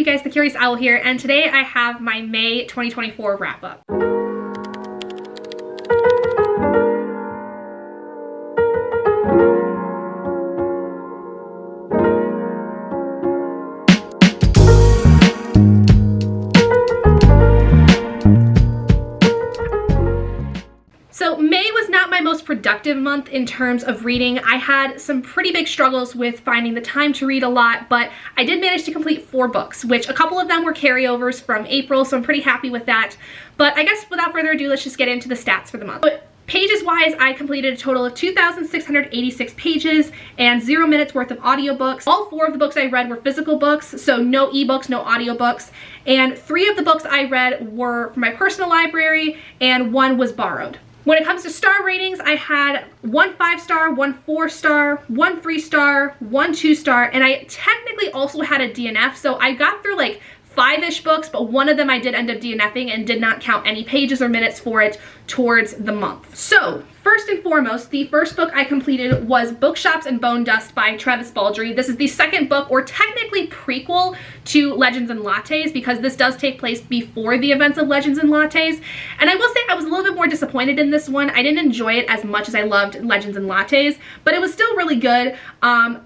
you guys, the Curious Owl here, and today I have my May 2024 wrap up. So May was not my most productive month in terms of reading. I had some pretty big struggles with finding the time to read a lot, but I did manage to complete 4 books, which a couple of them were carryovers from April, so I'm pretty happy with that. But I guess without further ado, let's just get into the stats for the month. But pages wise, I completed a total of 2,686 pages and 0 minutes worth of audiobooks. All 4 of the books I read were physical books, so no ebooks, no audiobooks. And 3 of the books I read were from my personal library and 1 was borrowed. When it comes to star ratings, I had 1 5-star, 1 4-star, 1 3-star, 1 2-star, and I technically also had a DNF, so I got through like 5-ish books, but one of them I did end up DNFing and did not count any pages or minutes for it towards the month. So, first and foremost, the first book I completed was Bookshops and Bonedust by Travis Baldree. This is the second book, or technically prequel, to Legends and Lattes, because this does take place before the events of Legends and Lattes. And I will say I was a little bit more disappointed in this one. I didn't enjoy it as much as I loved Legends and Lattes, but it was still really good.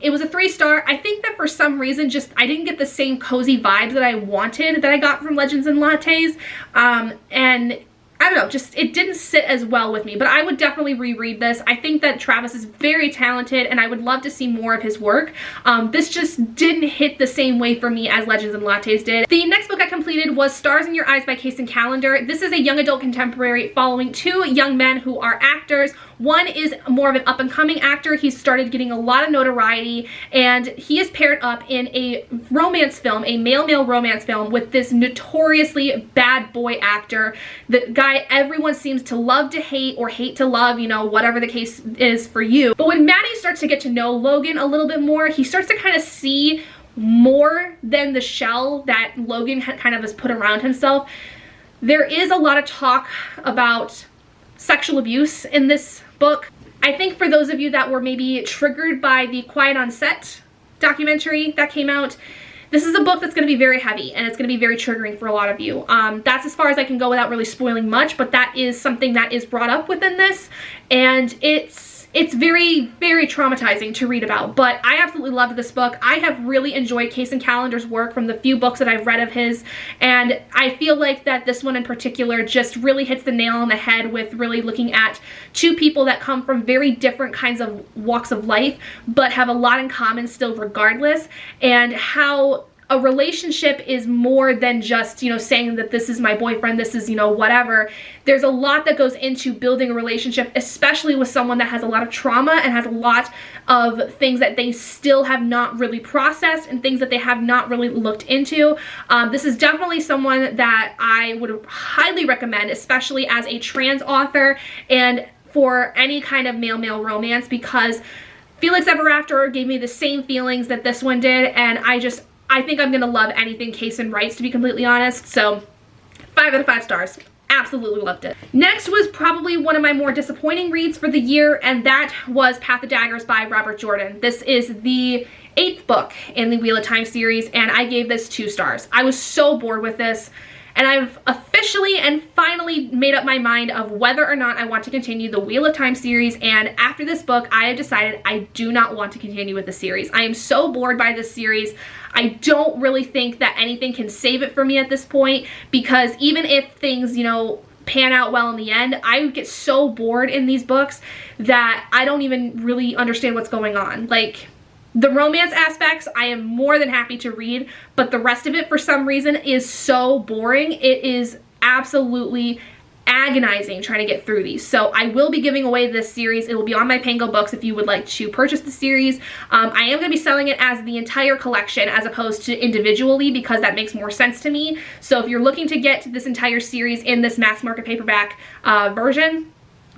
It was a 3-star. I think that for some reason, just I didn't get the same cozy vibes that I wanted that I got from Legends and Lattes. And I don't know, just it didn't sit as well with me, but I would definitely reread this. I think that Travis is very talented and I would love to see more of his work. This just didn't hit the same way for me as Legends and Lattes did. The next book I completed was Stars in Your Eyes by Kacen Callender. This is a young adult contemporary following 2 young men who are actors. One is more of an up-and-coming actor. He's started getting a lot of notoriety, and he is paired up in a romance film, a male-male romance film, with this notoriously bad boy actor. The guy everyone seems to love to hate or hate to love, you know, whatever the case is for you. But when Maddie starts to get to know Logan a little bit more, he starts to kind of see more than the shell that Logan kind of has put around himself. There is a lot of talk about sexual abuse in this book. I think for those of you that were maybe triggered by the Quiet on Set documentary that came out, this is a book that's going to be very heavy and it's going to be very triggering for a lot of you. That's as far as I can go without really spoiling much, but that is something that is brought up within this, and it's very, very traumatizing to read about. But I absolutely loved this book. I have really enjoyed Kacen Callender's work from the few books that I've read of his, and I feel like that this one in particular just really hits the nail on the head with really looking at 2 people that come from very different kinds of walks of life, but have a lot in common still regardless, and how a relationship is more than just, you know, saying that this is my boyfriend, this is, you know, whatever. There's a lot that goes into building a relationship, especially with someone that has a lot of trauma and has a lot of things that they still have not really processed and things that they have not really looked into. This is definitely someone that I would highly recommend, especially as a trans author and for any kind of male-male romance, because Felix Ever After gave me the same feelings that this one did, and I think I'm gonna love anything Kacen writes, to be completely honest. So 5 out of 5 stars. Absolutely loved it. Next was probably one of my more disappointing reads for the year, and that was Path of Daggers by Robert Jordan. This is the 8th book in the Wheel of Time series, and I gave this 2 stars. I was so bored with this, and I've officially and finally made up my mind of whether or not I want to continue the Wheel of Time series, and after this book, I have decided I do not want to continue with the series. I am so bored by this series. I don't really think that anything can save it for me at this point, because even if things, you know, pan out well in the end, I would get so bored in these books that I don't even really understand what's going on. Like, the romance aspects, I am more than happy to read, but the rest of it, for some reason, is so boring. It is absolutely agonizing trying to get through these. So I will be giving away this series. It will be on my Pango Books if you would like to purchase the series. I am going to be selling it as the entire collection as opposed to individually, because that makes more sense to me. So if you're looking to get this entire series in this mass market paperback version,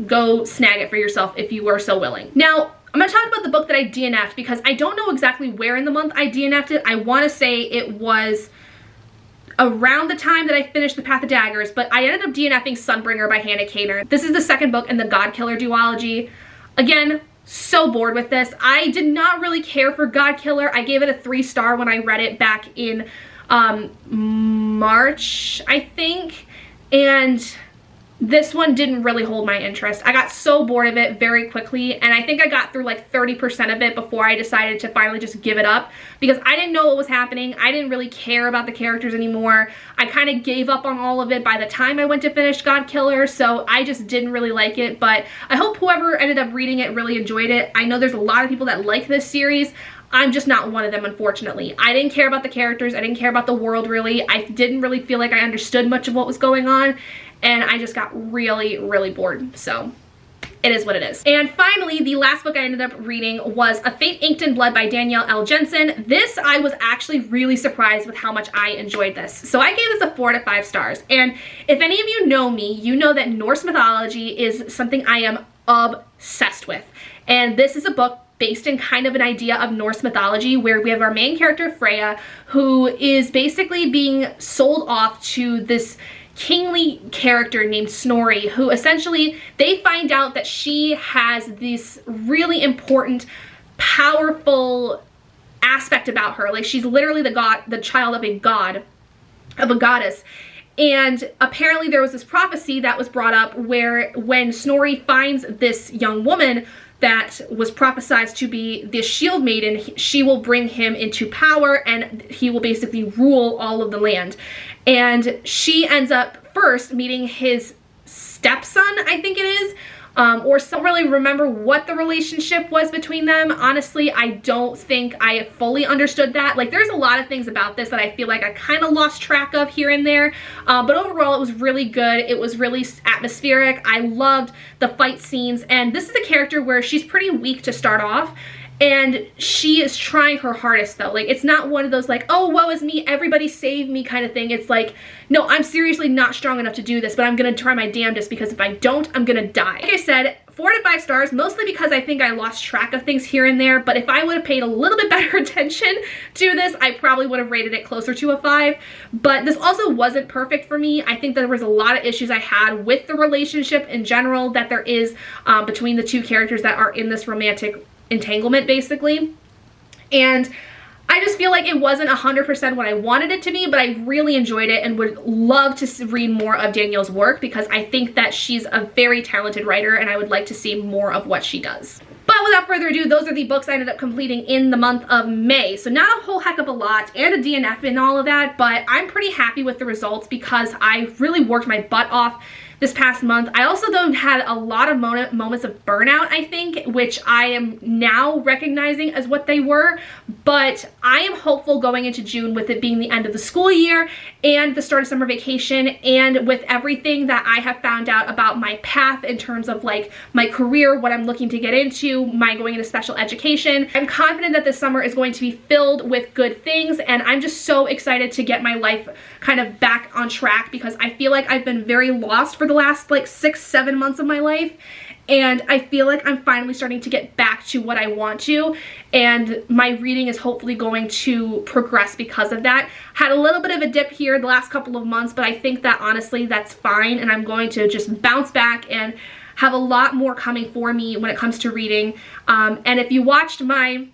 go snag it for yourself if you were so willing. Now, I'm going to talk about the book that I DNF'd, because I don't know exactly where in the month I DNF'd it. I want to say it was around the time that I finished The Path of Daggers, but I ended up DNFing Sunbringer by Hannah Kaner. This is the second book in the God Killer duology. Again, so bored with this. I did not really care for God Killer. I gave it a 3-star when I read it back in March, I think, and this one didn't really hold my interest. I got so bored of it very quickly, and I think I got through like 30% of it before I decided to finally just give it up, because I didn't know what was happening. I didn't really care about the characters anymore. I kind of gave up on all of it by the time I went to finish Godkiller, so I just didn't really like it, but I hope whoever ended up reading it really enjoyed it. I know there's a lot of people that like this series. I'm just not one of them, unfortunately. I didn't care about the characters. I didn't care about the world, really. I didn't really feel like I understood much of what was going on, and I just got really, really bored. So it is what it is. And finally, the last book I ended up reading was A Fate Inked in Blood by Danielle L. Jensen. This, I was actually really surprised with how much I enjoyed this. So I gave this a 4 to 5 stars. And if any of you know me, you know that Norse mythology is something I am obsessed with. And this is a book based in kind of an idea of Norse mythology, where we have our main character, Freya, who is basically being sold off to this kingly character named Snorri, who essentially, they find out that she has this really important, powerful aspect about her. Like, she's literally the child of a god, of a goddess. And apparently there was this prophecy that was brought up where when Snorri finds this young woman that was prophesied to be the shield maiden, she will bring him into power and he will basically rule all of the land. And she ends up first meeting his stepson, I think it is, or don't really remember what the relationship was between them. Honestly, I don't think I fully understood that. Like, there's a lot of things about this that I feel like I kind of lost track of here and there, but overall it was really good. It was really atmospheric. I loved the fight scenes, and this is a character where she's pretty weak to start off, and she is trying her hardest though. Like, it's not one of those like, oh, woe is me, everybody save me kind of thing. It's like, no, I'm seriously not strong enough to do this, but I'm gonna try my damnedest, because if I don't, I'm gonna die. Like I said, 4 to 5 stars, mostly because I think I lost track of things here and there, but if I would have paid a little bit better attention to this, I probably would have rated it closer to a 5. But this also wasn't perfect for me. I think there was a lot of issues I had with the relationship in general that there is between the two characters that are in this romantic entanglement, basically. And I just feel like it wasn't 100% what I wanted it to be, but I really enjoyed it and would love to read more of Danielle's work, because I think that she's a very talented writer and I would like to see more of what she does. But without further ado, those are the books I ended up completing in the month of May. So not a whole heck of a lot, and a DNF and all of that, but I'm pretty happy with the results because I really worked my butt off this past month. I also, though, had a lot of moments of burnout, I think, which I am now recognizing as what they were, but I am hopeful going into June, with it being the end of the school year and the start of summer vacation, and with everything that I have found out about my path in terms of like my career, what I'm looking to get into, my going into special education. I'm confident that this summer is going to be filled with good things, and I'm just so excited to get my life kind of back on track, because I feel like I've been very lost for the last like 6-7 months of my life, and I feel like I'm finally starting to get back to what I want to, and my reading is hopefully going to progress because of that. Had a little bit of a dip here the last couple of months, but I think that honestly that's fine, and I'm going to just bounce back and have a lot more coming for me when it comes to reading. And if you watched my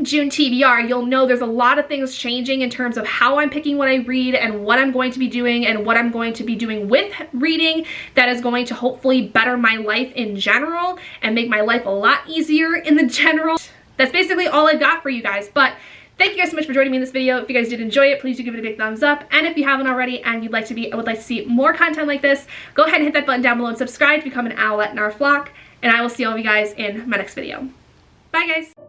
June TBR, you'll know there's a lot of things changing in terms of how I'm picking what I read and what I'm going to be doing and what I'm going to be doing with reading that is going to hopefully better my life in general and make my life a lot easier in the general. That's basically all I've got for you guys, but thank you guys so much for joining me in this video. If you guys did enjoy it, please do give it a big thumbs up, and if you haven't already and would like to see more content like this, go ahead and hit that button down below and subscribe to become an owlet in our flock, and I will see all of you guys in my next video. Bye guys!